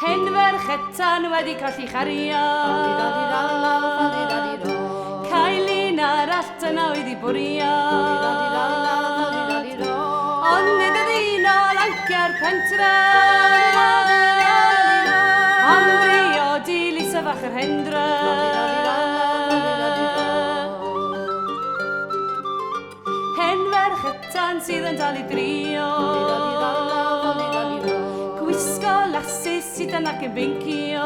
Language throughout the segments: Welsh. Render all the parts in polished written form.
Hen ferchetan wedi colli chario. Caelin arall yna oedd i bwrio. Ond nid oedd un o lanciau'r pentra. Amri o dilys y fach yr hendra. Hen ferchetan sydd yn dal i drio. Gwisgo lasys sydd yn ac yn bincio.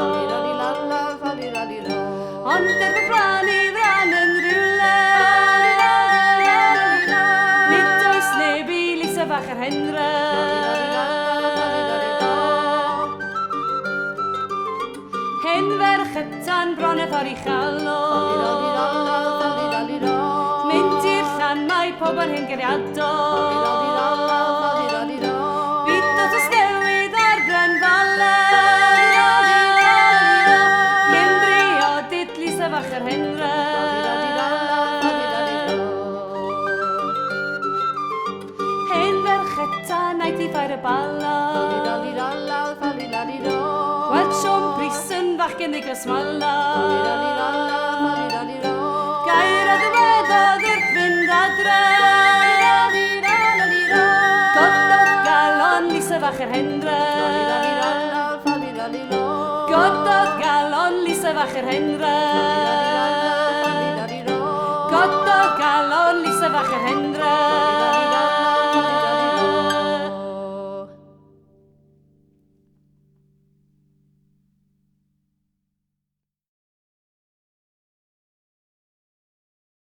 Ond fy bran i fran yn rhywle. Nid oes neb i lys y fach yr hendra. Hen ferchetan bron y ffordd i chalo. Mynd i'r llan mae pob yn hyn geriadol. Byd dod o snewydd ar Bren Fala. Hen drio didlys y fach yr hendra. Hen ferchetan aeth i ffair y bala. Wel siom pris yn fachgen ddig o smala. Gair a dywedodd wrth fynd adra. Gododd galon lys y fach yr hendra. Gododd galon lys y fach yr hendra. Gododd galon lys y fach yr hendra.